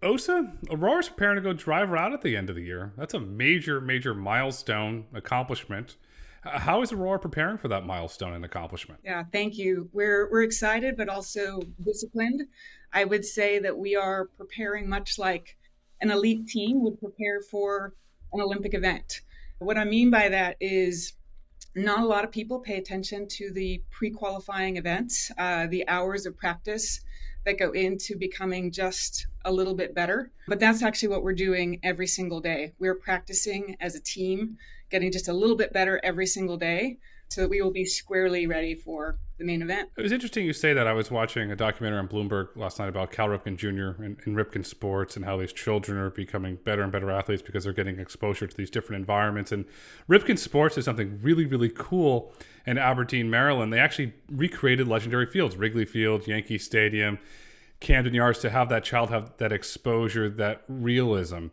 Osa, Aurora's preparing to go drive her out at the end of the year. That's a major, major milestone accomplishment. How is Aurora preparing for that milestone and accomplishment? Yeah, thank you. We're excited, but also disciplined. I would say that we are preparing much like an elite team would prepare for an Olympic event. What I mean by that is not a lot of people pay attention to the pre-qualifying events, the hours of practice that go into becoming just a little bit better. But that's actually what we're doing every single day. We're practicing as a team, getting just a little bit better every single day so that we will be squarely ready for the main event. It was interesting you say that. I was watching a documentary on Bloomberg last night about Cal Ripken Jr. and Ripken Sports and how these children are becoming better and better athletes because they're getting exposure to these different environments. And Ripken Sports is something really, really cool in Aberdeen, Maryland. They actually recreated legendary fields, Wrigley Field, Yankee Stadium, Camden Yards, to have that child have that exposure, that realism.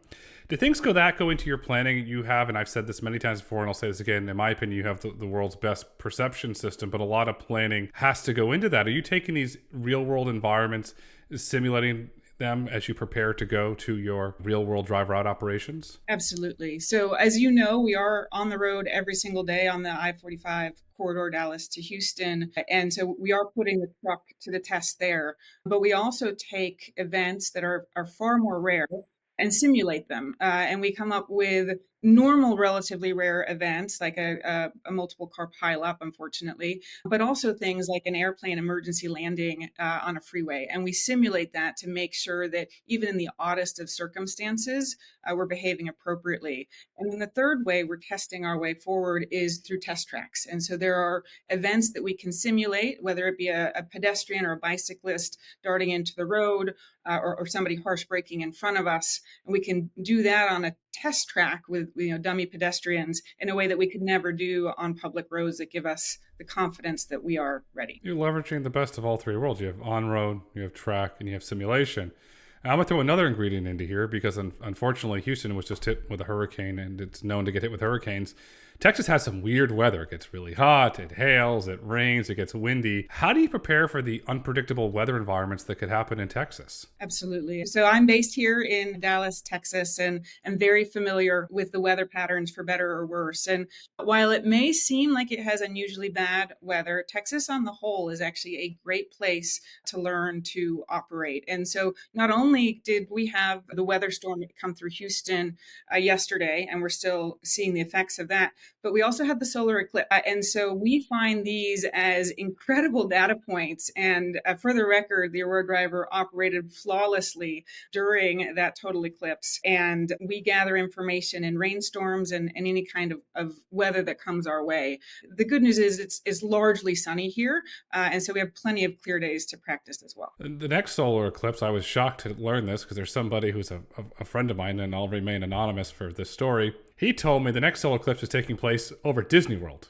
Do things go into your planning? You have, and I've said this many times before, and I'll say this again, in my opinion, you have the world's best perception system, but a lot of planning has to go into that. Are you taking these real world environments, simulating them as you prepare to go to your real world drive route operations? Absolutely. So, as you know, we are on the road every single day on the I-45 corridor, Dallas to Houston. And so we are putting the truck to the test there. But we also take events that are far more rare and simulate them. And we come up with normal, relatively rare events like a multiple car pileup, unfortunately, but also things like an airplane emergency landing on a freeway. And we simulate that to make sure that even in the oddest of circumstances, we're behaving appropriately. And then the third way we're testing our way forward is through test tracks. And so there are events that we can simulate, whether it be a pedestrian or a bicyclist darting into the road, or somebody harsh braking in front of us. And we can do that on a test track with dummy pedestrians in a way that we could never do on public roads that give us the confidence that we are ready. You're leveraging the best of all three worlds. You have on-road, you have track, and you have simulation. And I'm going to throw another ingredient into here because unfortunately Houston was just hit with a hurricane, and it's known to get hit with hurricanes. Texas has some weird weather. It gets really hot, it hails, it rains, it gets windy. How do you prepare for the unpredictable weather environments that could happen in Texas? Absolutely. So I'm based here in Dallas, Texas, and I'm very familiar with the weather patterns for better or worse. And while it may seem like it has unusually bad weather, Texas on the whole is actually a great place to learn to operate. And so not only did we have the weather storm come through Houston yesterday, and we're still seeing the effects of that, but we also had the solar eclipse. And so we find these as incredible data points. And for the record, the Aurora driver operated flawlessly during that total eclipse. And we gather information in rainstorms and any kind of weather that comes our way. The good news is it's largely sunny here. And so we have plenty of clear days to practice as well. The next solar eclipse, I was shocked to learn this because there's somebody who's a friend of mine, and I'll remain anonymous for this story. He told me the next solar eclipse is taking place over at Disney World.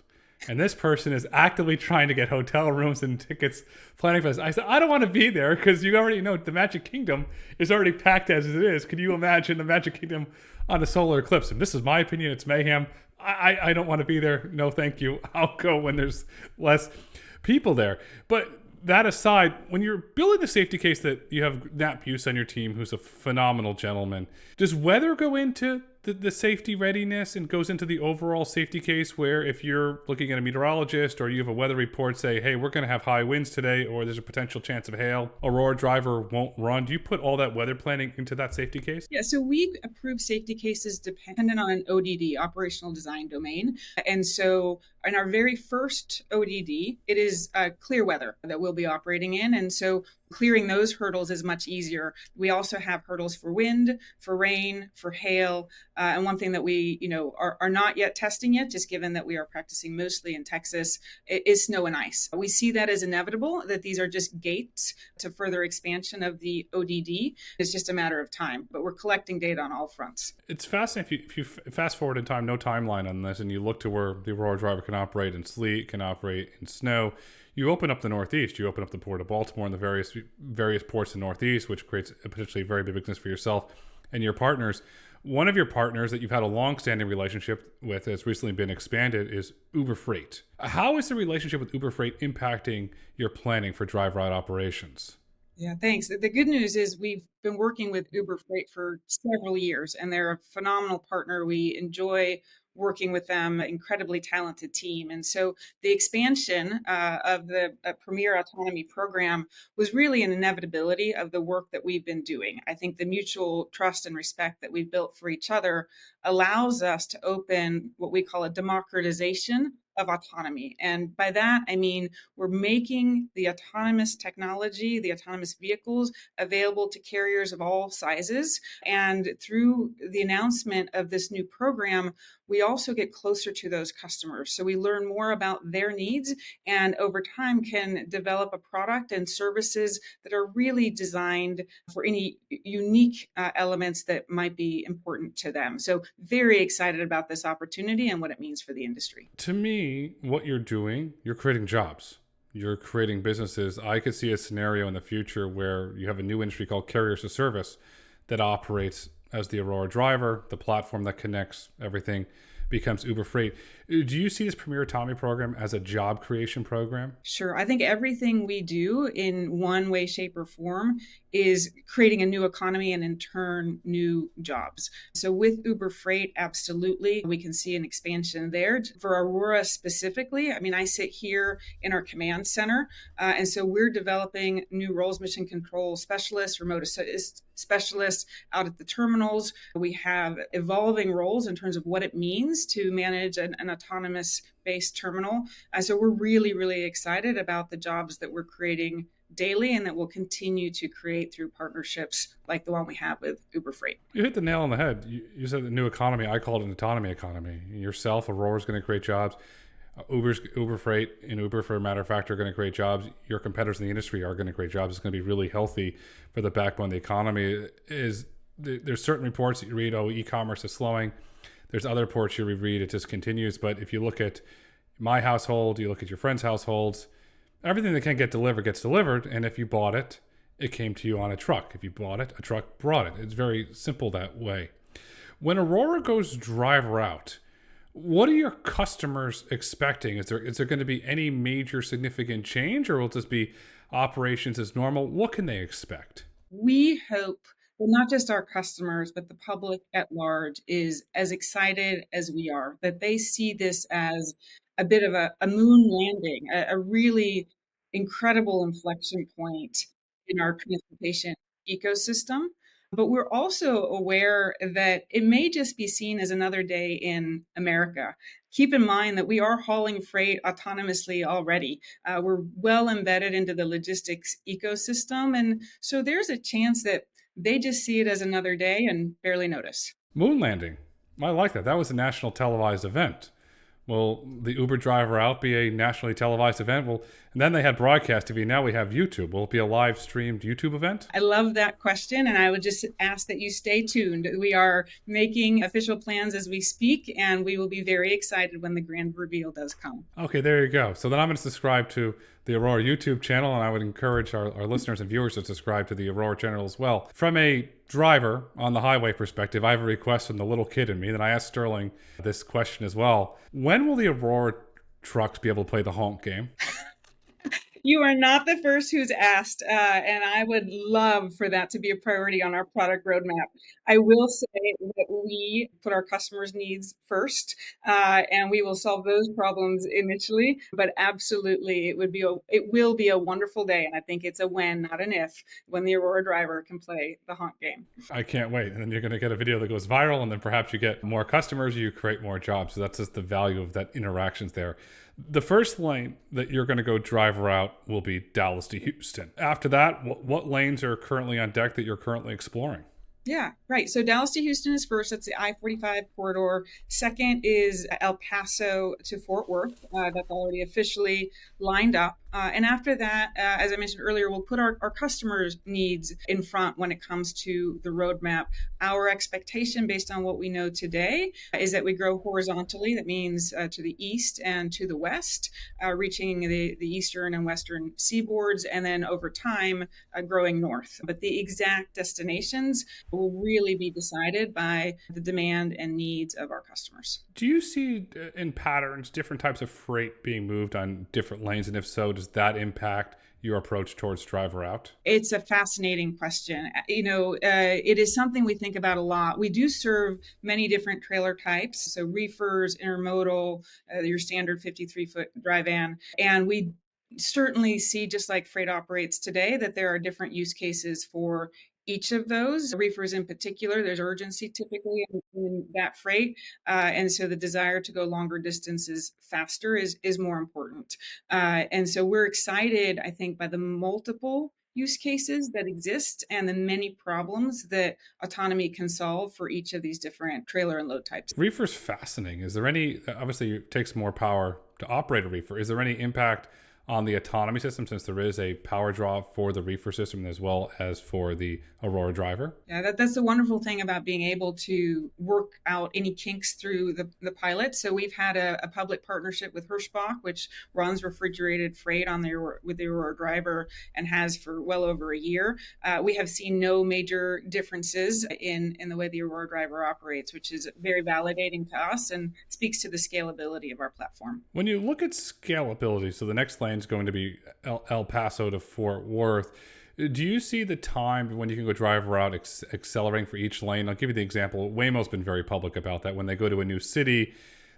And this person is actively trying to get hotel rooms and tickets, planning for this. I said, I don't want to be there because you already know the Magic Kingdom is already packed as it is. Can you imagine the Magic Kingdom on a solar eclipse? And this is my opinion. It's mayhem. I don't want to be there. No, thank you. I'll go when there's less people there. But that aside, when you're building the safety case that you have Nat Buse on your team, who's a phenomenal gentleman, does weather go into the safety readiness and goes into the overall safety case, where if you're looking at a meteorologist or you have a weather report say, hey, we're going to have high winds today, or there's a potential chance of hail, Aurora driver won't run, do you put all that weather planning into that safety case? Yeah, so we approve safety cases dependent on an ODD, operational design domain. And so in our very first ODD, it is clear weather that we'll be operating in. And so clearing those hurdles is much easier. We also have hurdles for wind, for rain, for hail. And one thing that we, are not yet testing yet, just given that we are practicing mostly in Texas, is snow and ice. We see that as inevitable, that these are just gates to further expansion of the ODD. It's just a matter of time, but we're collecting data on all fronts. It's fascinating if you fast forward in time, no timeline on this, and you look to where the Aurora driver can operate in sleet, can operate in snow. You open up the Northeast, you open up the Port of Baltimore and the various ports in the Northeast, which creates a potentially very big business for yourself and your partners. One of your partners that you've had a long-standing relationship with has recently been expanded is Uber Freight. How is the relationship with Uber Freight impacting your planning for drive route operations? Yeah, thanks. The good news is we've been working with Uber Freight for several years, and they're a phenomenal partner. We enjoy working with them, incredibly talented team. And so the expansion of the Premier Autonomy program was really an inevitability of the work that we've been doing. I think the mutual trust and respect that we've built for each other allows us to open what we call a democratization of autonomy. And by that, I mean, we're making the autonomous technology, the autonomous vehicles available to carriers of all sizes. And through the announcement of this new program, we also get closer to those customers. So we learn more about their needs and over time can develop a product and services that are really designed for any unique elements that might be important to them. So very excited about this opportunity and what it means for the industry. To me, what you're doing, you're creating jobs. You're creating businesses. I could see a scenario in the future where you have a new industry called carriers as a service that operates as the Aurora driver, the platform that connects everything becomes Uber Freight. Do you see this Premier Autonomy program as a job creation program? Sure. I think everything we do in one way, shape, or form is creating a new economy and in turn, new jobs. So with Uber Freight, absolutely, we can see an expansion there. For Aurora specifically, I mean, I sit here in our command center, and so we're developing new roles, mission control specialists, remote assist specialists out at the terminals. We have evolving roles in terms of what it means to manage an autonomous based terminal. So we're really, really excited about the jobs that we're creating daily and that we'll continue to create through partnerships like the one we have with Uber Freight. You hit the nail on the head. You said the new economy. I call it an autonomy economy. Yourself, Aurora's going to create jobs. Uber Freight and Uber, for a matter of fact, are going to create jobs. Your competitors in the industry are going to create jobs. It's going to be really healthy for the backbone of the economy. There's certain reports that you read, e-commerce is slowing. There's other reports you read, it just continues. But if you look at my household, you look at your friends' households, everything that can get delivered gets delivered. And if you bought it, it came to you on a truck. If you bought it, a truck brought it. It's very simple that way. When Aurora goes driver out, what are your customers expecting? Is there going to be any major significant change, or will it just be operations as normal? What can they expect? We hope, well, not just our customers, but the public at large is as excited as we are, that they see this as a bit of a moon landing, a really incredible inflection point in our transportation ecosystem. But we're also aware that it may just be seen as another day in America. Keep in mind that we are hauling freight autonomously already. We're well embedded into the logistics ecosystem. And so there's a chance that they just see it as another day and barely notice. Moon landing. I like that. That was a national televised event. Will the Uber driver out be a nationally televised event? Well, and then they had broadcast TV. Now we have YouTube. Will it be a live streamed YouTube event? I love that question, and I would just ask that you stay tuned. We are making official plans as we speak, and we will be very excited when the grand reveal does come. Okay, there you go. So then I'm going to subscribe to the Aurora YouTube channel, and I would encourage our listeners and viewers to subscribe to the Aurora channel as well. From a driver on the highway perspective, I have a request from the little kid in me that I asked Sterling this question as well. When will the Aurora trucks be able to play the honk game? You are not the first who's asked, and I would love for that to be a priority on our product roadmap. I will say that we put our customers' needs first, and we will solve those problems initially. But absolutely, it will be a wonderful day, and I think it's a when, not an if, when the Aurora driver can play the honk game. I can't wait. And then you're going to get a video that goes viral, and then perhaps you get more customers, you create more jobs. So that's just the value of that interactions there. The first lane that you're going to go driver out will be Dallas to Houston. After that, what lanes are currently on deck that you're currently exploring? Yeah, right. So Dallas to Houston is first. That's the I-45 corridor. Second is El Paso to Fort Worth. That's already officially lined up. And after that, as I mentioned earlier, we'll put our customers' needs in front when it comes to the roadmap. Our expectation, based on what we know today, is that we grow horizontally. That means to the east and to the west, reaching the eastern and western seaboards, and then over time, growing north. But the exact destinations will really be decided by the demand and needs of our customers. Do you see in patterns different types of freight being moved on different lanes? And if so, does that impact your approach towards driver out? It's a fascinating question. It is something we think about a lot. We do serve many different trailer types, so reefers, intermodal, your standard 53-foot dry van. And we certainly see, just like freight operates today, that there are different use cases for each of those. Reefers in particular, there's urgency typically in that freight. And so the desire to go longer distances faster is more important. And so we're excited, I think, by the multiple use cases that exist and the many problems that autonomy can solve for each of these different trailer and load types. Reefer's fascinating. Is there any, obviously it takes more power to operate a reefer. Is there any impact on the autonomy system, since there is a power draw for the reefer system as well as for the Aurora driver? Yeah, that's the wonderful thing about being able to work out any kinks through the pilot. So we've had a public partnership with Hirschbach, which runs refrigerated freight with the Aurora driver and has for well over a year. We have seen no major differences in the way the Aurora driver operates, which is very validating to us and speaks to the scalability of our platform. When you look at scalability, so the next lane is going to be El Paso to Fort Worth. Do you see the time when you can go driver out accelerating for each lane? I'll give you the example. Waymo's been very public about that. When they go to a new city,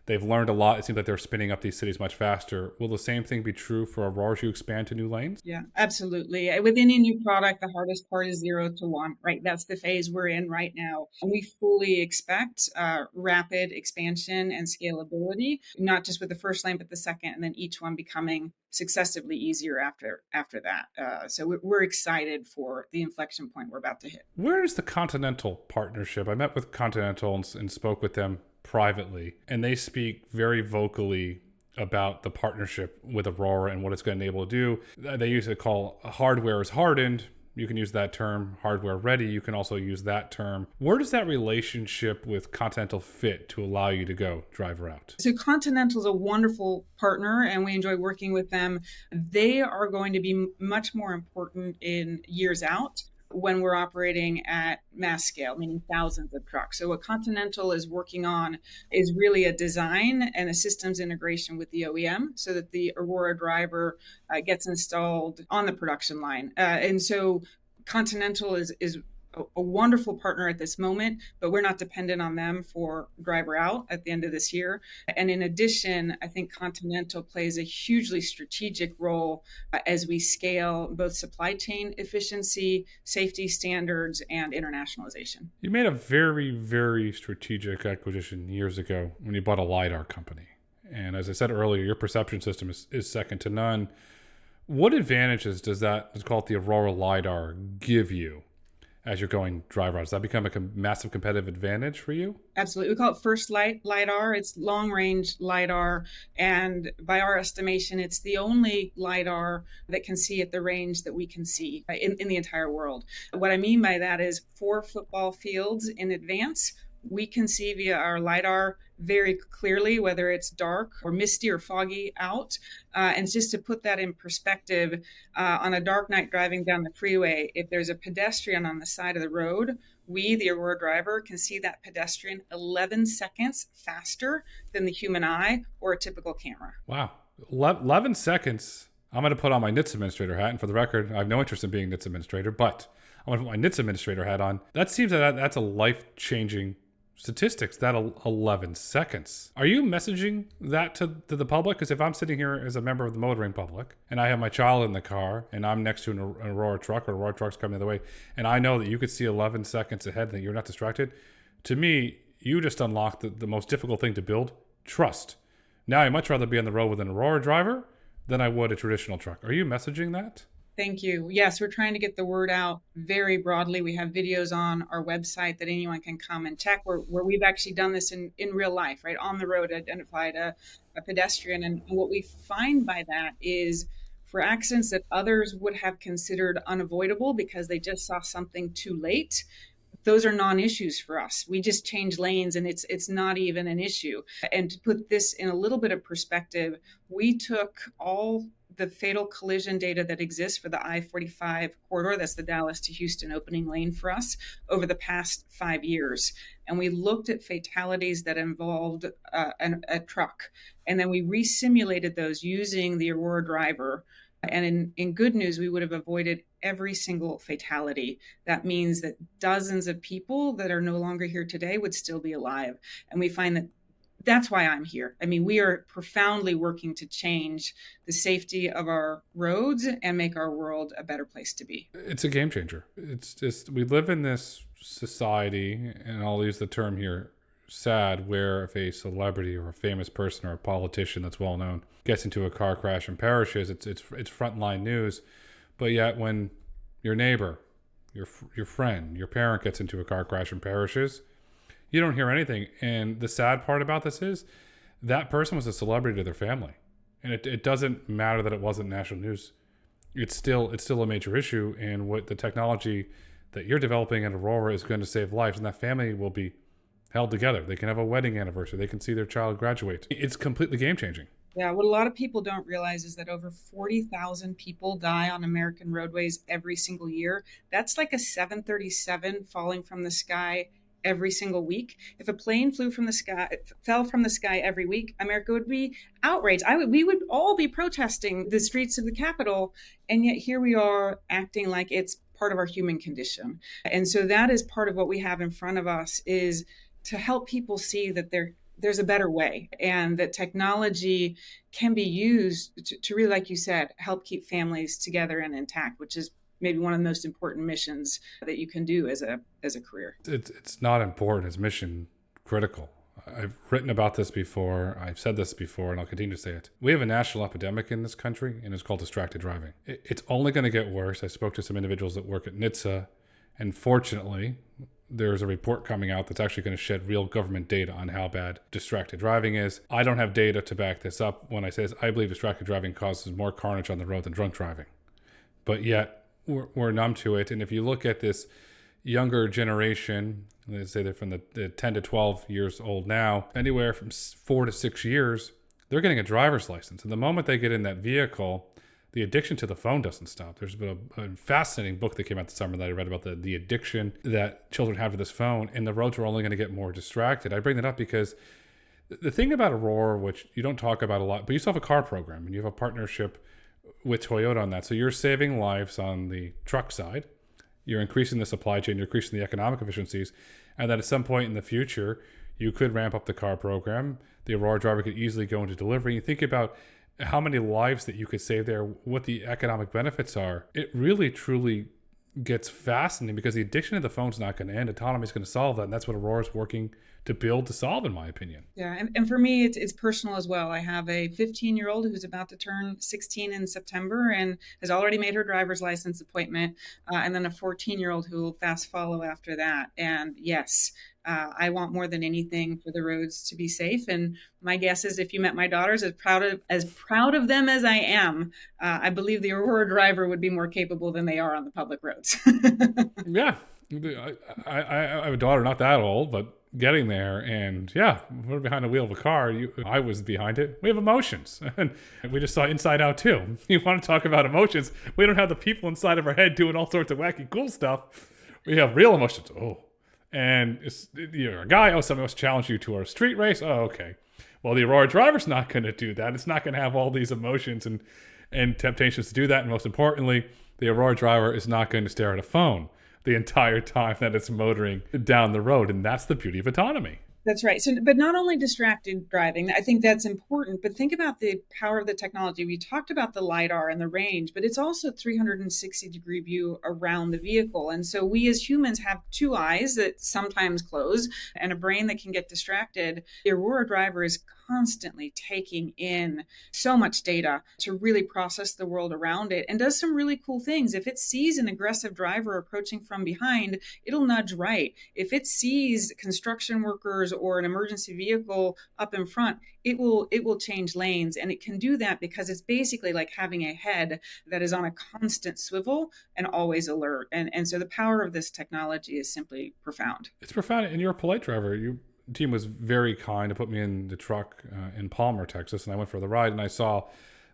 they've learned a lot. It seems like they're spinning up these cities much faster. Will the same thing be true for Aurora as you expand to new lanes? Yeah, absolutely. With any new product, the hardest part is 0 to 1, right? That's the phase we're in right now. And we fully expect rapid expansion and scalability, not just with the first lane, but the second, and then each one becoming successively easier after that. So we're excited for the inflection point we're about to hit. Where is the Continental partnership? I met with Continental and spoke with them privately, and they speak very vocally about the partnership with Aurora and what it's going to enable to do. They used to call hardware is hardened. You can use that term. Hardware ready, you can also use that term. Where does that relationship with Continental fit to allow you to go driver out? So Continental is a wonderful partner and we enjoy working with them. They are going to be much more important in years out when we're operating at mass scale, meaning thousands of trucks. So what Continental is working on is really a design and a systems integration with the OEM so that the Aurora driver gets installed on the production line. And so Continental is a wonderful partner at this moment, but we're not dependent on them for driver out at the end of this year. And in addition, I think Continental plays a hugely strategic role as we scale both supply chain efficiency, safety standards, and internationalization. You made a very, very strategic acquisition years ago when you bought a LiDAR company. And as I said earlier, your perception system is second to none. What advantages does that, let's call it the Aurora LiDAR, give you as you're going driver out? Does that become a massive competitive advantage for you? Absolutely. We call it FirstLight LiDAR. It's long-range LiDAR. And by our estimation, it's the only LiDAR that can see at the range that we can see in the entire world. What I mean by that is 4 football fields in advance, we can see via our LiDAR very clearly whether it's dark or misty or foggy out. And just to put that in perspective, on a dark night driving down the freeway, if there's a pedestrian on the side of the road, we, the Aurora driver, can see that pedestrian 11 seconds faster than the human eye or a typical camera. Wow. 11 seconds. I'm going to put on my NHTSA administrator hat. And for the record, I have no interest in being NHTSA administrator, but I'm going to put my NHTSA administrator hat on. That seems that's a life-changing statistics, that 11 seconds. Are you messaging that to the public? Because if I'm sitting here as a member of the motoring public and I have my child in the car and I'm next to an Aurora truck or Aurora truck's coming the other way and I know that you could see 11 seconds ahead and that you're not distracted, to me, you just unlocked the most difficult thing to build, trust. Now I'd much rather be on the road with an Aurora driver than I would a traditional truck. Are you messaging that? Thank you. Yes, we're trying to get the word out very broadly. We have videos on our website that anyone can come and check where we've actually done this in real life, right? On the road, identified a pedestrian. And what we find by that is for accidents that others would have considered unavoidable because they just saw something too late, those are non-issues for us. We just change lanes and it's not even an issue. And to put this in a little bit of perspective, we took all the fatal collision data that exists for the I-45 corridor, that's the Dallas to Houston opening lane for us, over the past 5 years. And we looked at fatalities that involved a truck. And then we re-simulated those using the Aurora driver And in good news, we would have avoided every single fatality. That means that dozens of people that are no longer here today would still be alive. And we find that that's why I'm here. I mean, we are profoundly working to change the safety of our roads and make our world a better place to be. It's a game changer. It's just, we live in this society, and I'll use the term here, sad, where if a celebrity or a famous person or a politician that's well known gets into a car crash and perishes, it's frontline news. But yet when your neighbor, your friend, your parent gets into a car crash and perishes, you don't hear anything. And the sad part about this is that person was a celebrity to their family. And it doesn't matter that it wasn't national news. It's still a major issue. And what the technology that you're developing at Aurora is going to save lives. And that family will be held together. They can have a wedding anniversary. They can see their child graduate. It's completely game changing. Yeah, what a lot of people don't realize is that over 40,000 people die on American roadways every single year. That's like a 737 falling from the sky every single week. If a plane fell from the sky every week, America would be outraged. We would all be protesting the streets of the Capitol, and yet here we are acting like it's part of our human condition. And so that is part of what we have in front of us, is to help people see that there's a better way, and that technology can be used to really, like you said, help keep families together and intact, which is maybe one of the most important missions that you can do as a career. It's not important, it's mission critical. I've written about this before, I've said this before, and I'll continue to say it. We have a national epidemic in this country, and it's called distracted driving. It's only going to get worse. I spoke to some individuals that work at NHTSA, and fortunately, there's a report coming out that's actually going to shed real government data on how bad distracted driving is. I don't have data to back this up when I say this. I believe distracted driving causes more carnage on the road than drunk driving. But yet, we're numb to it. And if you look at this younger generation, let's say they're from the 10 to 12 years old now, anywhere from 4 to 6 years, they're getting a driver's license. And the moment they get in that vehicle, the addiction to the phone doesn't stop. There's been a fascinating book that came out this summer that I read about the addiction that children have to this phone, and the roads are only going to get more distracted. I bring that up because the thing about Aurora, which you don't talk about a lot, but you still have a car program, and you have a partnership with Toyota on that. So you're saving lives on the truck side. You're increasing the supply chain, you're increasing the economic efficiencies. And then at some point in the future, you could ramp up the car program. The Aurora driver could easily go into delivery. You think about how many lives that you could save there, what the economic benefits are. It really, truly gets fascinating because the addiction to the phone's not going to end. Autonomy is going to solve that. And that's what Aurora's working to build to solve, in my opinion. Yeah, and for me, it's personal as well. I have a 15-year-old who's about to turn 16 in September and has already made her driver's license appointment, and then a 14-year-old who will fast follow after that. And yes, I want more than anything for the roads to be safe. And my guess is, if you met my daughters, as proud of them as I am, I believe the Aurora driver would be more capable than they are on the public roads. Yeah, I have a daughter not that old, but getting there, and yeah, we're behind the wheel of a car. I was behind it. We have emotions, and we just saw Inside Out too. You want to talk about emotions? We don't have the people inside of our head doing all sorts of wacky, cool stuff. We have real emotions. Oh, and you're a guy. Oh, somebody must challenge you to a street race. Oh, okay. Well, the Aurora driver's not going to do that. It's not going to have all these emotions and temptations to do that. And most importantly, the Aurora driver is not going to stare at a phone the entire time that it's motoring down the road. And that's the beauty of autonomy. That's right. So, but not only distracted driving, I think that's important, but think about the power of the technology. We talked about the LiDAR and the range, but it's also 360-degree view around the vehicle. And so we as humans have two eyes that sometimes close and a brain that can get distracted. The Aurora driver is constantly taking in so much data to really process the world around it, and does some really cool things. If it sees an aggressive driver approaching from behind, it'll nudge right. If it sees construction workers or an emergency vehicle up in front, it will change lanes. And it can do that because it's basically like having a head that is on a constant swivel and always alert. And so the power of this technology is simply profound. It's profound. And you're a polite driver. Your team was very kind to put me in the truck in Palmer, Texas, and I went for the ride, and I saw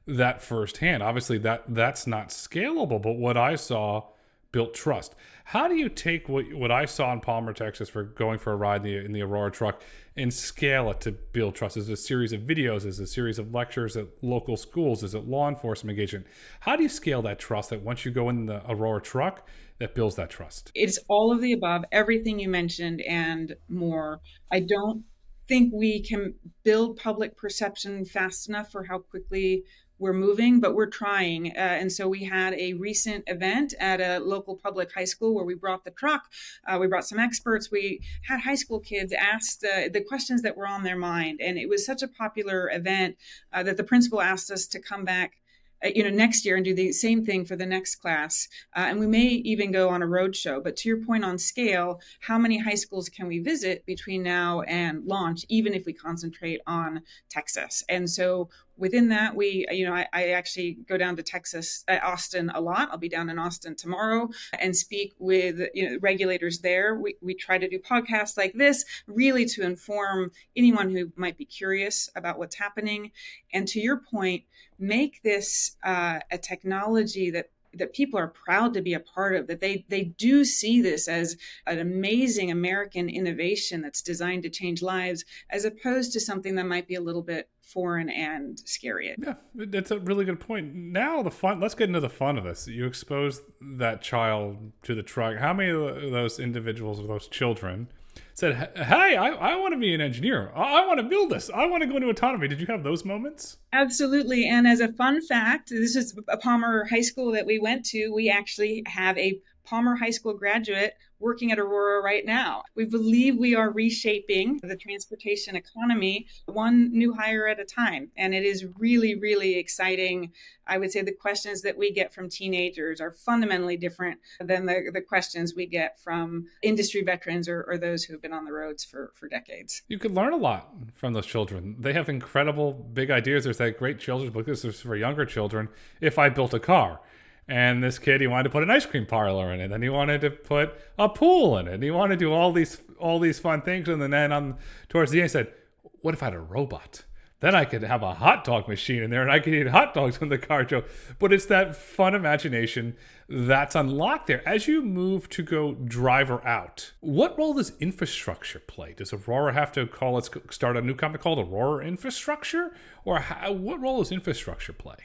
that firsthand. Obviously, that's not scalable, but what I saw built trust. How do you take what I saw in Palmer, Texas for going for a ride in the Aurora truck and scale it to build trust? Is it a series of videos? Is it a series of lectures at local schools? Is it law enforcement engagement? How do you scale that trust that once you go in the Aurora truck, that builds that trust? It's all of the above, everything you mentioned and more. I don't think we can build public perception fast enough for how quickly we're moving, but we're trying. And so we had a recent event at a local public high school where we brought the truck. We brought some experts. We had high school kids ask the questions that were on their mind. And it was such a popular event that the principal asked us to come back next year and do the same thing for the next class. And we may even go on a road show. But to your point on scale, how many high schools can we visit between now and launch, even if we concentrate on Texas? And so within that, I actually go down to Texas, Austin a lot. I'll be down in Austin tomorrow and speak with regulators there. We try to do podcasts like this, really to inform anyone who might be curious about what's happening. And to your point, make this a technology that people are proud to be a part of, that they do see this as an amazing American innovation that's designed to change lives, as opposed to something that might be a little bit foreign and scary. Yeah, that's a really good point. Now let's get into the fun of this. You expose that child to the truck. How many of those individuals or those children said, hey, I want to be an engineer. I want to build this. I want to go into autonomy. Did you have those moments? Absolutely. And as a fun fact, this is a Palmer High School that we went to. We actually have a Palmer High School graduate working at Aurora right now. We believe we are reshaping the transportation economy one new hire at a time. And it is really, really exciting. I would say the questions that we get from teenagers are fundamentally different than the questions we get from industry veterans or those who have been on the roads for decades. You could learn a lot from those children. They have incredible big ideas. There's that great children's book. This is for younger children. If I Built a Car. And this kid, he wanted to put an ice cream parlor in it, and he wanted to put a pool in it. And he wanted to do all these fun things. And then towards the end, he said, "What if I had a robot? Then I could have a hot dog machine in there, and I could eat hot dogs when the car drove." But it's that fun imagination that's unlocked there. As you move to go driver out, what role does infrastructure play? Does Aurora have to start a new company called Aurora Infrastructure, or what role does infrastructure play?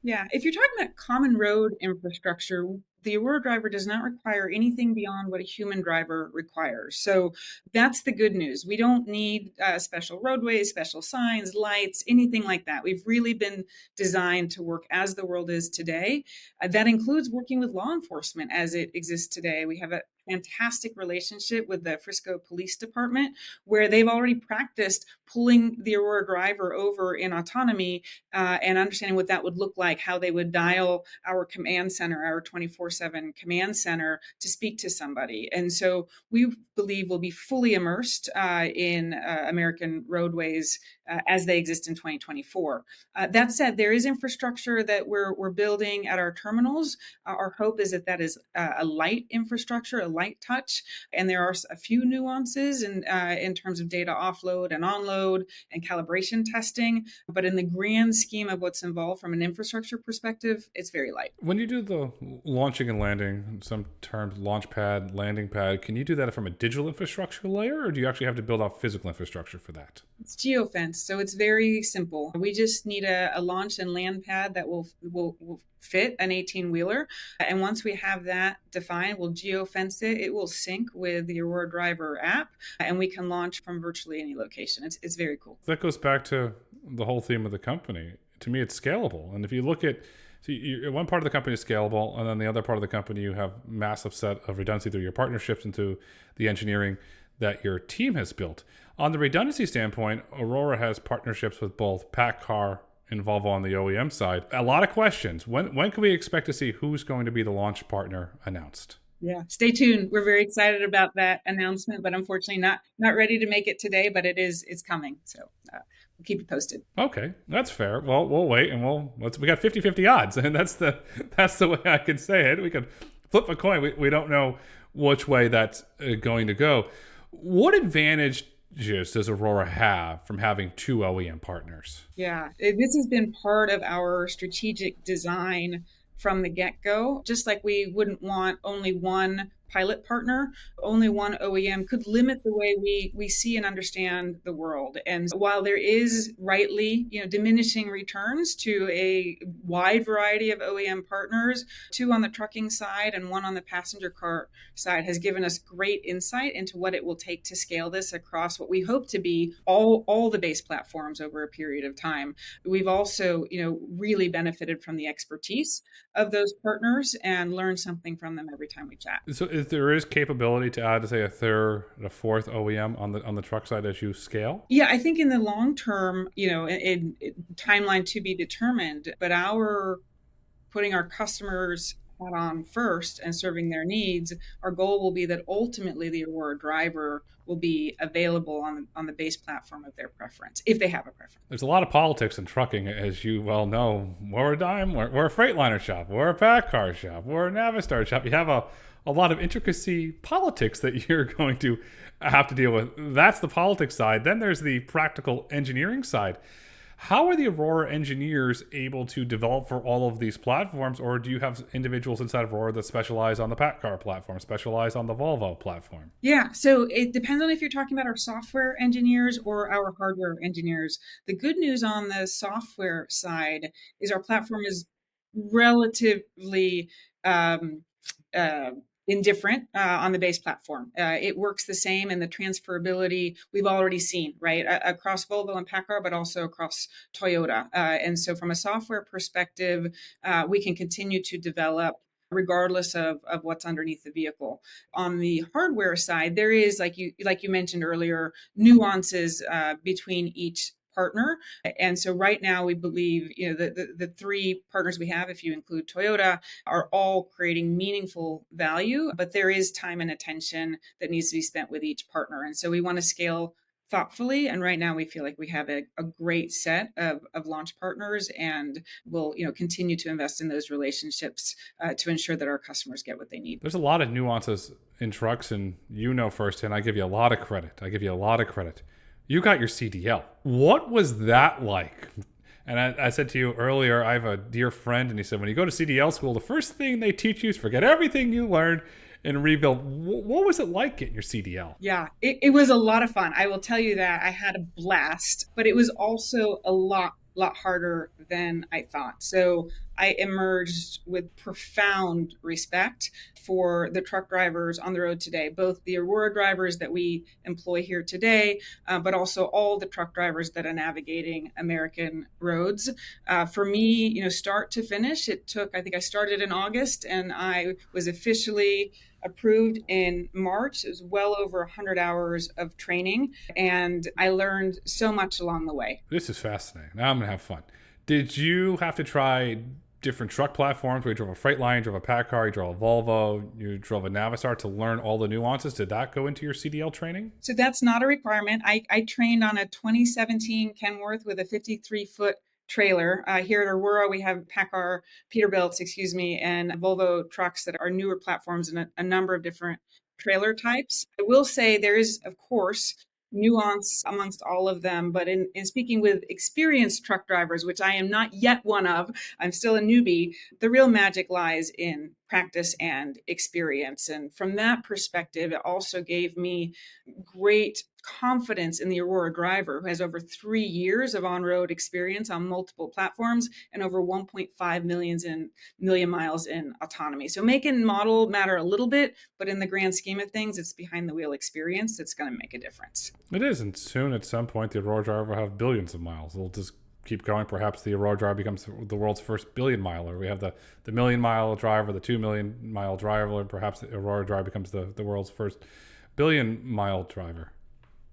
Yeah, if you're talking about common road infrastructure, the Aurora driver does not require anything beyond what a human driver requires. So that's the good news. We don't need special roadways, special signs, lights, anything like that. We've really been designed to work as the world is today. That includes working with law enforcement as it exists today. We have a fantastic relationship with the Frisco Police Department, where they've already practiced pulling the Aurora driver over in autonomy and understanding what that would look like, how they would dial our command center, our 24/7 command center to speak to somebody. And so we believe we'll be fully immersed in American roadways as they exist in 2024. That said, there is infrastructure that we're building at our terminals. Our hope is that is a light infrastructure, a light touch, and there are a few nuances in terms of data offload and onload and calibration testing. But in the grand scheme of what's involved from an infrastructure perspective, it's very light. When you do the launching and landing, some terms launch pad, landing pad, can you do that from a digital infrastructure layer, or do you actually have to build out physical infrastructure for that? It's geofenced, so it's very simple. We just need a launch and land pad that will fit an 18-wheeler. And once we have that defined, we'll geofence it. It will sync with the Aurora Driver app, and we can launch from virtually any location. It's very cool. That goes back to the whole theme of the company. To me, it's scalable. And if you look at, one part of the company is scalable, and then the other part of the company, you have massive set of redundancy through your partnerships and through the engineering that your team has built. On the redundancy standpoint, Aurora has partnerships with both PACCAR and Volvo on the OEM side. A lot of questions. When can we expect to see who's going to be the launch partner announced? Yeah, stay tuned. We're very excited about that announcement, but unfortunately not ready to make it today, but it's coming. So we'll keep you posted. Okay, that's fair. Well, we'll wait, and we got 50-50 odds, and that's the way I can say it. We could flip a coin. We don't know which way that's going to go. What advantage does Aurora have from having two OEM partners? Yeah, this has been part of our strategic design from the get-go. Just like we wouldn't want only one pilot partner, only one OEM could limit the way we see and understand the world. And while there is rightly, diminishing returns to a wide variety of OEM partners, two on the trucking side and one on the passenger car side has given us great insight into what it will take to scale this across what we hope to be all the base platforms over a period of time. We've also, really benefited from the expertise of those partners and learn something from them every time we chat. So if there is capability to add, say, a third and a fourth OEM on the truck side as you scale? Yeah, I think in the long term, in timeline to be determined, but our putting our customers hat on first and serving their needs, our goal will be that ultimately the Aurora driver will be available on the base platform of their preference, if they have a preference. There's a lot of politics in trucking, as you well know. We're a dime, we're a Freightliner shop, we're a PACCAR shop, we're a Navistar shop. You have a lot of intricacy politics that you're going to have to deal with. That's the politics side. Then there's the practical engineering side. How are the Aurora engineers able to develop for all of these platforms, or do you have individuals inside of Aurora that specialize on the PACCAR platform, specialize on the Volvo platform? Yeah, so it depends on if you're talking about our software engineers or our hardware engineers. The good news on the software side is our platform is relatively um, uh, indifferent on the base platform. It works the same, and the transferability we've already seen, right, across Volvo and PACCAR, but also across Toyota. And so, from a software perspective, we can continue to develop regardless of what's underneath the vehicle. On the hardware side, there is, like you mentioned earlier, nuances between each partner. And so right now we believe, the three partners we have, if you include Toyota, are all creating meaningful value, but there is time and attention that needs to be spent with each partner. And so we want to scale thoughtfully. And right now we feel like we have a great set of launch partners, and we'll, continue to invest in those relationships to ensure that our customers get what they need. There's a lot of nuances in trucks, and firsthand, I give you a lot of credit. You got your CDL. What was that like? And I said to you earlier, I have a dear friend, and he said, when you go to CDL school, the first thing they teach you is forget everything you learned and rebuild. What was it like getting your CDL? Yeah, it was a lot of fun. I will tell you that I had a blast, but it was also a lot harder than I thought. So I emerged with profound respect for the truck drivers on the road today, both the Aurora drivers that we employ here today, but also all the truck drivers that are navigating American roads. For me, start to finish, it took, I think I started in August and I was officially approved in March. It was well over 100 hours of training, and I learned so much along the way. This is fascinating. Now I'm going to have fun. Did you have to try different truck platforms where you drove a Freightliner, you drove a PACCAR, you drove a Volvo, you drove a Navistar to learn all the nuances? Did that go into your CDL training? So that's not a requirement. I trained on a 2017 Kenworth with a 53-foot trailer. Here at Aurora, we have PACCAR Peterbilts, and Volvo trucks that are newer platforms and a number of different trailer types. I will say there is, of course, nuance amongst all of them, but in speaking with experienced truck drivers, which I am not yet one of, I'm still a newbie, the real magic lies in practice and experience. And from that perspective, it also gave me great confidence in the Aurora driver, who has over 3 years of on-road experience on multiple platforms and over 1.5 million miles in autonomy. So make and model matter a little bit, but in the grand scheme of things, it's behind the wheel experience that's going to make a difference. It is, and soon at some point the Aurora driver will have billions of miles. It'll just keep going. Perhaps the Aurora driver becomes the world's first billion miler. We have the million mile driver, the 2 million mile driver, and perhaps the Aurora driver becomes the world's first billion mile driver.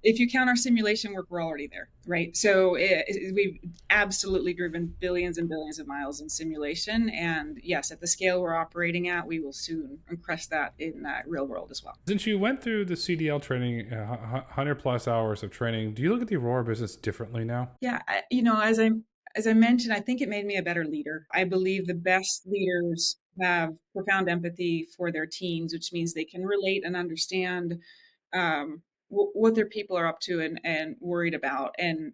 If you count our simulation work, we're already there, right? So we've absolutely driven billions and billions of miles in simulation. And yes, at the scale we're operating at, we will soon crest that in real world as well. Since you went through the CDL training, 100 plus hours of training, do you look at the Aurora business differently now? Yeah, as I mentioned, I think it made me a better leader. I believe the best leaders have profound empathy for their teams, which means they can relate and understand what their people are up to and worried about. And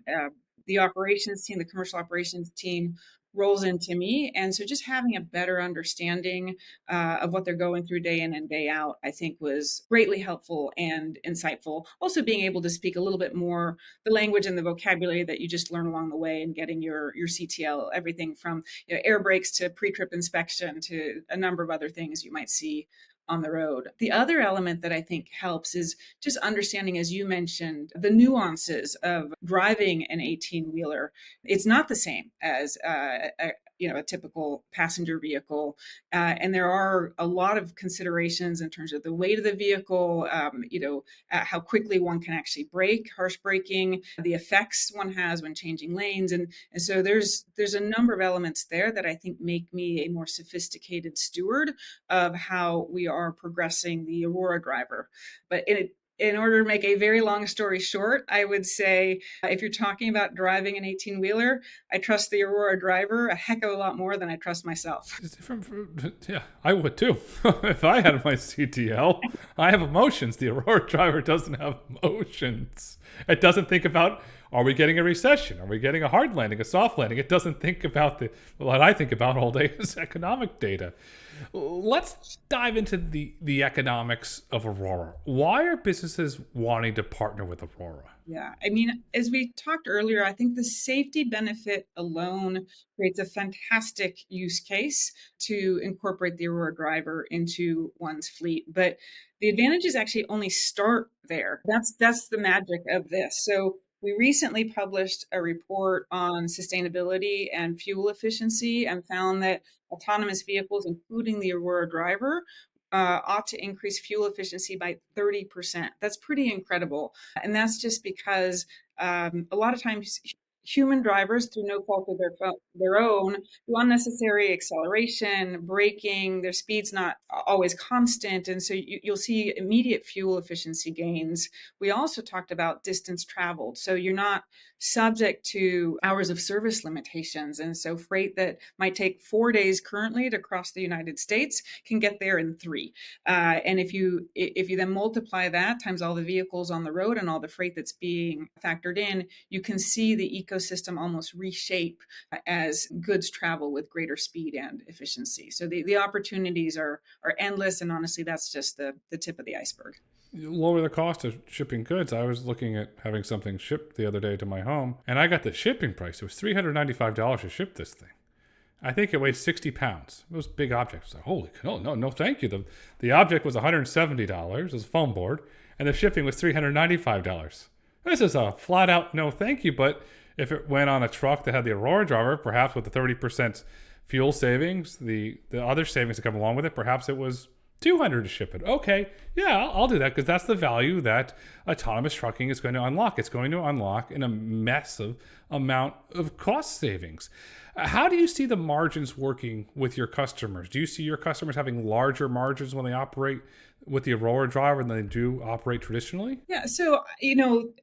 the operations team, the commercial operations team, rolls into me. And so just having a better understanding of what they're going through day in and day out, I think was greatly helpful and insightful. Also being able to speak a little bit more the language and the vocabulary that you just learn along the way and getting your CTL, everything from air brakes to pre-trip inspection to a number of other things you might see on the road. The other element that I think helps is just understanding, as you mentioned, the nuances of driving an 18-wheeler. It's not the same as a typical passenger vehicle, and there are a lot of considerations in terms of the weight of the vehicle, how quickly one can actually brake, harsh braking, the effects one has when changing lanes, and so there's a number of elements there that I think make me a more sophisticated steward of how we are progressing the Aurora driver. But in order to make a very long story short, I would say if you're talking about driving an 18-wheeler, I trust the Aurora driver a heck of a lot more than I trust myself. It's different. Yeah, I would too. If I had my CTL, I have emotions. The Aurora driver doesn't have emotions. It doesn't think about, are we getting a recession? Are we getting a hard landing, a soft landing? It doesn't think about what I think about all day is economic data. Let's dive into the economics of Aurora. Why are businesses wanting to partner with Aurora? Yeah, I mean, as we talked earlier, I think the safety benefit alone creates a fantastic use case to incorporate the Aurora driver into one's fleet. But the advantages actually only start there. That's the magic of this. So we recently published a report on sustainability and fuel efficiency and found that autonomous vehicles, including the Aurora driver, ought to increase fuel efficiency by 30%. That's pretty incredible. And that's just because a lot of times human drivers, through no fault of their own, do unnecessary acceleration, braking, their speed's not always constant. And so you'll see immediate fuel efficiency gains. We also talked about distance traveled. So you're not subject to hours of service limitations. And so freight that might take 4 days currently to cross the United States can get there in 3. And if you then multiply that times all the vehicles on the road and all the freight that's being factored in, you can see the ecosystem almost reshape as goods travel with greater speed and efficiency. So the opportunities are endless. And honestly, that's just the tip of the iceberg. Lower the cost of shipping goods. I was looking at having something shipped the other day to my home, and I got the shipping price. It was $395 to ship this thing. I think it weighed 60 pounds. It was a big object. I was like, holy cow, no, thank you. The object was $170. It was a foam board, and the shipping was $395. This is a flat out no thank you, but if it went on a truck that had the Aurora driver, perhaps with the 30% fuel savings, the other savings that come along with it, perhaps it was $200 to ship it. Okay, yeah, I'll do that because that's the value that autonomous trucking is going to unlock. It's going to unlock in a massive amount of cost savings. How do you see the margins working with your customers? Do you see your customers having larger margins when they operate with the Aurora driver than they do operate traditionally? Yeah, so,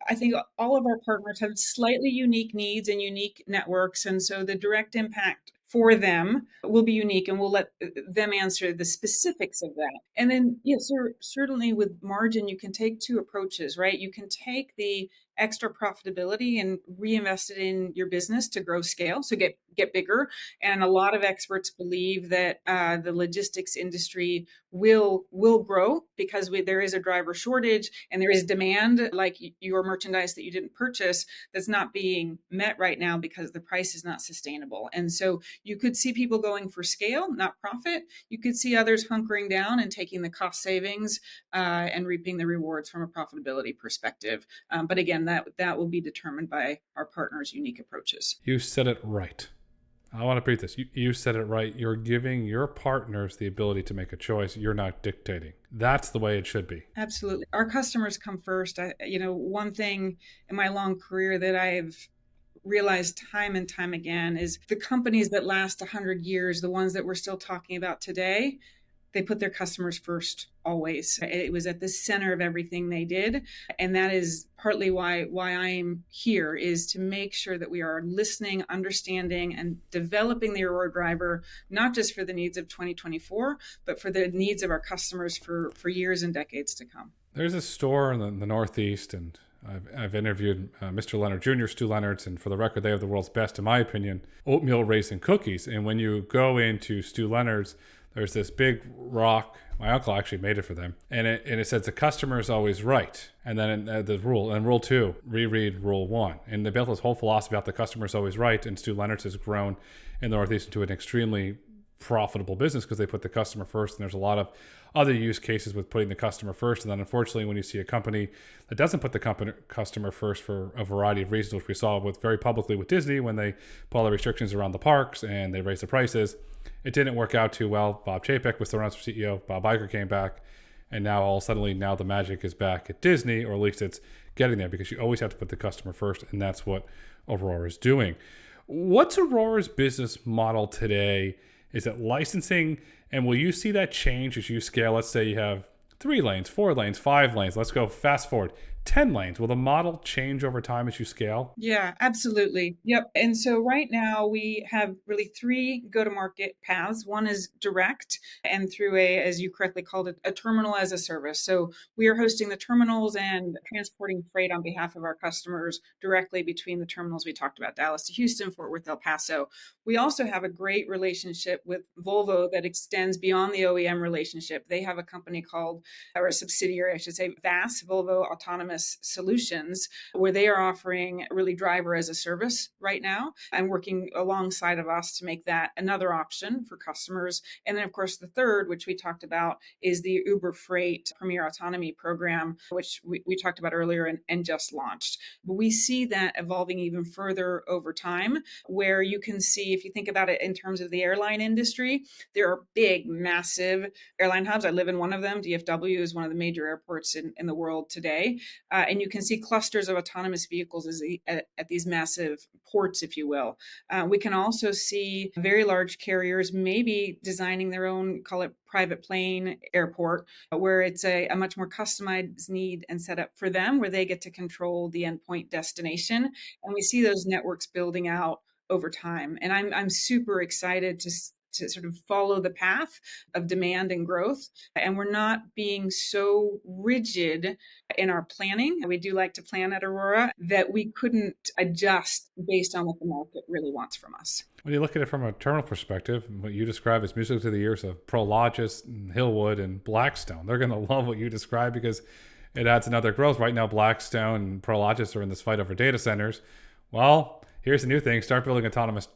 I think all of our partners have slightly unique needs and unique networks. And so the direct impact for them will be unique, and we'll let them answer the specifics of that. And then, yes, certainly with margin, you can take two approaches, right? You can take the extra profitability and reinvest it in your business to grow scale, so get bigger. And a lot of experts believe that the logistics industry will grow because there is a driver shortage and there is demand, like your merchandise that you didn't purchase, that's not being met right now because the price is not sustainable. And so you could see people going for scale, not profit. You could see others hunkering down and taking the cost savings and reaping the rewards from a profitability perspective. But again, that will be determined by our partners' unique approaches. You said it right. I want to repeat this. You said it right. You're giving your partners the ability to make a choice. You're not dictating. That's the way it should be. Absolutely. Our customers come first. One thing in my long career that I've realized time and time again is the companies that last 100 years, the ones that we're still talking about today, they put their customers first always. It was at the center of everything they did. And that is partly why I'm here, is to make sure that we are listening, understanding, and developing the Aurora driver, not just for the needs of 2024, but for the needs of our customers for years and decades to come. There's a store in the Northeast, and I've interviewed Mr. Leonard Jr., Stu Leonard's, and for the record, they have the world's best, in my opinion, oatmeal raisin cookies. And when you go into Stu Leonard's, there's this big rock. My uncle actually made it for them. And it says the customer is always right. And then the rule, and rule 2, reread rule 1. And they built this whole philosophy about the customer is always right. And Stu Leonard's has grown in the Northeast into an extremely profitable business because they put the customer first. And there's a lot of other use cases with putting the customer first. And then unfortunately, when you see a company that doesn't put the customer first for a variety of reasons, which we saw with very publicly with Disney when they put all the restrictions around the parks and they raised the prices, it didn't work out too well. Bob Chapek was thrown out as CEO. Bob Iger came back. And now now the magic is back at Disney, or at least it's getting there, because you always have to put the customer first. And that's what Aurora is doing. What's Aurora's business model today? Is it licensing? And will you see that change as you scale? Let's say you have 3 lanes, 4 lanes, 5 lanes. Let's go fast forward. 10 lanes. Will the model change over time as you scale? Yeah, absolutely. Yep. And so right now we have really 3 go-to-market paths. One is direct and through as you correctly called it, a terminal as a service. So we are hosting the terminals and transporting freight on behalf of our customers directly between the terminals we talked about, Dallas to Houston, Fort Worth, El Paso. We also have a great relationship with Volvo that extends beyond the OEM relationship. They have a company called, or a subsidiary, I should say, VAS, Volvo Autonomy Solutions, where they are offering really driver as a service right now and working alongside of us to make that another option for customers. And then, of course, the third, which we talked about, is the Uber Freight Premier Autonomy program, which we talked about earlier and just launched. But we see that evolving even further over time, where you can see, if you think about it in terms of the airline industry, there are big, massive airline hubs. I live in one of them. DFW is one of the major airports in the world today. And you can see clusters of autonomous vehicles at these massive ports, if you will. We can also see very large carriers maybe designing their own, call it private plane airport, where it's a much more customized need and set up for them, where they get to control the endpoint destination. And we see those networks building out over time. And I'm super excited to sort of follow the path of demand and growth. And we're not being so rigid in our planning. We do like to plan at Aurora that we couldn't adjust based on what the market really wants from us. When you look at it from a terminal perspective, what you describe is music to the ears of Prologis, and Hillwood, and Blackstone. They're going to love what you describe because it adds another growth. Right now, Blackstone and Prologis are in this fight over data centers. Well, here's the new thing. Start building autonomous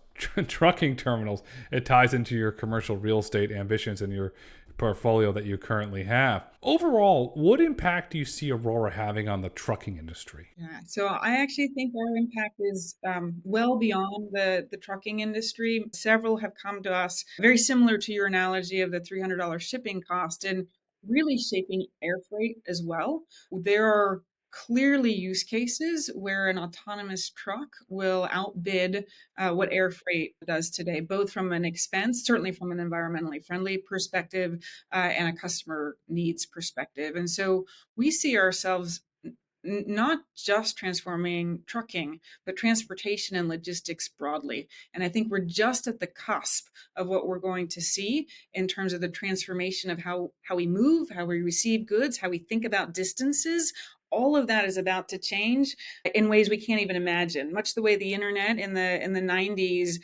trucking terminals. It ties into your commercial real estate ambitions and your portfolio that you currently have. Overall, what impact do you see Aurora having on the trucking industry? Yeah, so I actually think our impact is well beyond the trucking industry. Several have come to us, very similar to your analogy of the $300 shipping cost, and really shaping air freight as well. There are clearly use cases where an autonomous truck will outbid what air freight does today, both from an expense, certainly from an environmentally friendly perspective, and a customer needs perspective. And so we see ourselves not just transforming trucking, but transportation and logistics broadly. And I think we're just at the cusp of what we're going to see in terms of the transformation of how we move, how we receive goods, how we think about distances. All of that is about to change in ways we can't even imagine. Much the way the internet in the 90s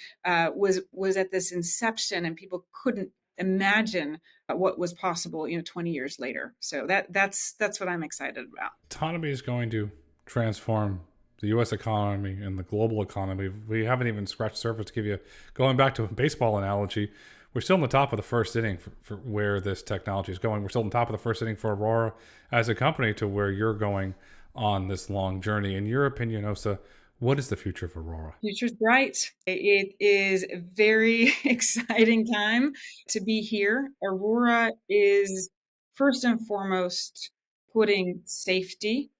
was at this inception, and people couldn't imagine what was possible 20 years later. So that's what I'm excited about. Autonomy is going to transform the U.S. economy and the global economy. We haven't even scratched the surface. To give you, going back to a baseball analogy, we're still on the top of the first inning for where this technology is going. We're still on top of the first inning for Aurora as a company to where you're going on this long journey. In your opinion, Ossa, what is the future of Aurora? Future's bright. It is a very exciting time to be here. Aurora is first and foremost putting safety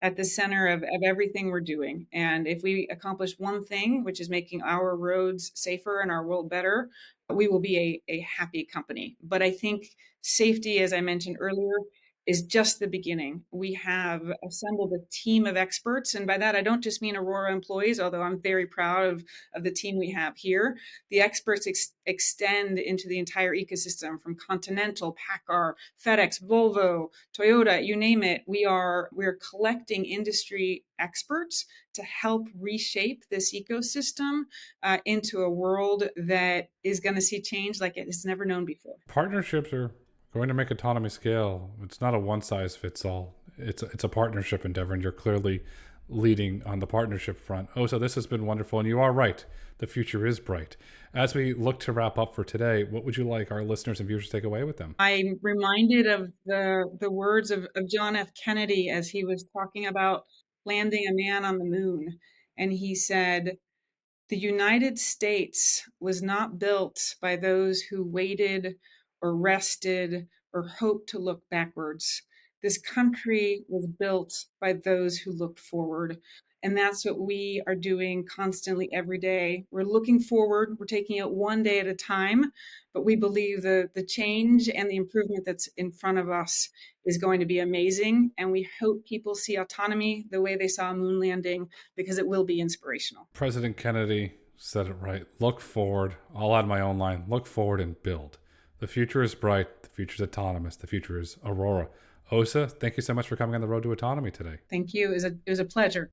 at the center of everything we're doing. And if we accomplish one thing, which is making our roads safer and our world better, we will be a happy company. But I think safety, as I mentioned earlier, is just the beginning. We have assembled a team of experts, and by that I don't just mean Aurora employees, although I'm very proud of the team we have here. The experts extend into the entire ecosystem, from Continental, PACCAR, FedEx, Volvo, Toyota, you name it. We're collecting industry experts to help reshape this ecosystem into a world that is going to see change like it has never known before. Partnerships are going to make autonomy scale. It's not a one size fits all. It's a partnership endeavor, and you're clearly leading on the partnership front. Oh, so this has been wonderful, and you are right. The future is bright. As we look to wrap up for today, what would you like our listeners and viewers to take away with them? I'm reminded of the words of John F. Kennedy as he was talking about landing a man on the moon. And he said, "The United States was not built by those who waited or rested or hoped to look backwards. This country was built by those who looked forward." And that's what we are doing constantly every day. We're looking forward, we're taking it one day at a time, but we believe the change and the improvement that's in front of us is going to be amazing. And we hope people see autonomy the way they saw a moon landing, because it will be inspirational. President Kennedy said it right. Look forward. I'll add my own line. Look forward and build. The future is bright. The future is autonomous. The future is Aurora. Ossa, thank you so much for coming on the road to autonomy today. Thank you. It was a pleasure.